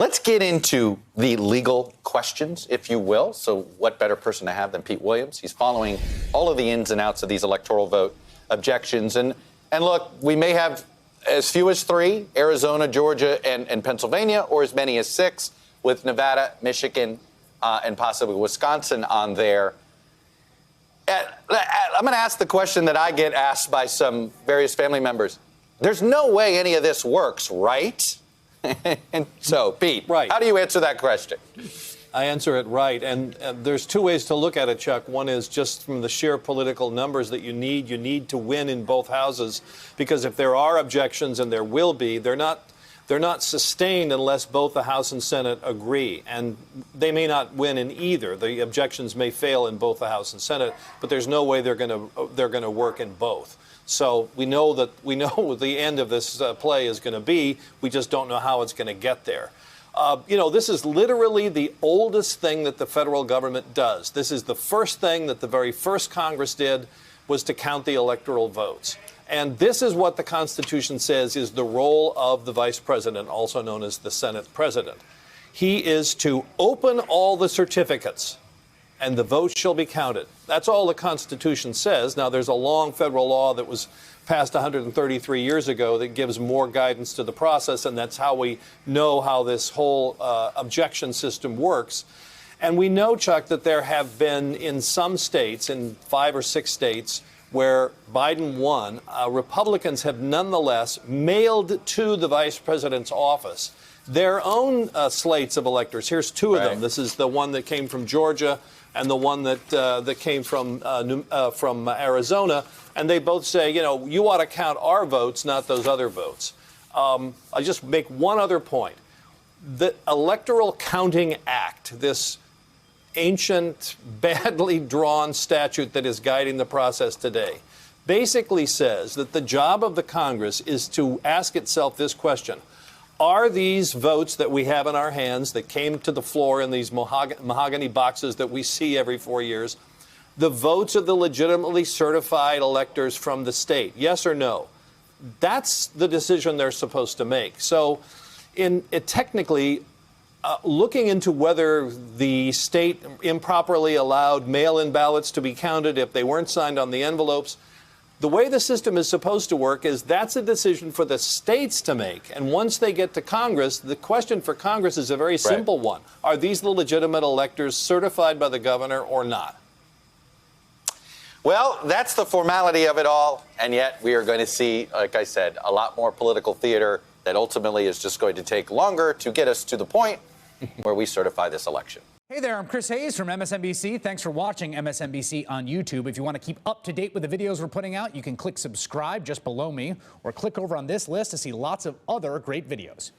Let's get into the legal questions, if you will. So what better person to have than Pete Williams? He's following all of the ins and outs of these electoral vote objections. And look, we may have as few as 3, Arizona, Georgia, and Pennsylvania, or as many as 6, with Nevada, Michigan, and possibly Wisconsin on there. I'm going to ask the question that I get asked by some various family members. There's no way any of this works, right? And so, Pete, right. How do you answer that question? I answer it right. And there's 2 ways to look at it, Chuck. One is just from the sheer political numbers that you need to win in both houses, because if there are objections, and there will be, they're not sustained unless both the House and Senate agree. And they may not win in either. The objections may fail in both the House and Senate, but there's no way they're going to work in both. So we know what the end of this play is going to be. We just don't know how it's going to get there. This is literally the oldest thing that the federal government does. This is the first thing that the very first Congress did, was to count the electoral votes. And this is what the Constitution says is the role of the vice president, also known as the Senate president. He is to open all the certificates, and the votes shall be counted. That's all the Constitution says. Now, there's a long federal law that was passed 133 years ago that gives more guidance to the process, and that's how we know how this whole objection system works. And we know, Chuck, that there have been in some states, in 5 or 6 states, where Biden won, Republicans have nonetheless mailed to the vice president's office their own slates of electors. Here's 2 of them. This is the one that came from Georgia and the one that came from Arizona. And they both say, you ought to count our votes, not those other votes. I'll just make one other point. The Electoral Counting Act, this ancient, badly drawn statute that is guiding the process today, basically says that the job of the Congress is to ask itself this question: are these votes that we have in our hands that came to the floor in these mahogany boxes that we see every 4 years, the votes of the legitimately certified electors from the state? Yes or no? That's the decision they're supposed to make. So technically, looking into whether the state improperly allowed mail-in ballots to be counted if they weren't signed on the envelopes, the way the system is supposed to work is that's a decision for the states to make. And once they get to Congress, the question for Congress is a very simple one. Are these the legitimate electors certified by the governor or not? Well, that's the formality of it all. And yet we are going to see, like I said, a lot more political theater that ultimately is just going to take longer to get us to the point where we certify this election. Hey there, I'm Chris Hayes from MSNBC. Thanks for watching MSNBC on YouTube. If you want to keep up to date with the videos we're putting out, you can click subscribe just below me, or click over on this list to see lots of other great videos.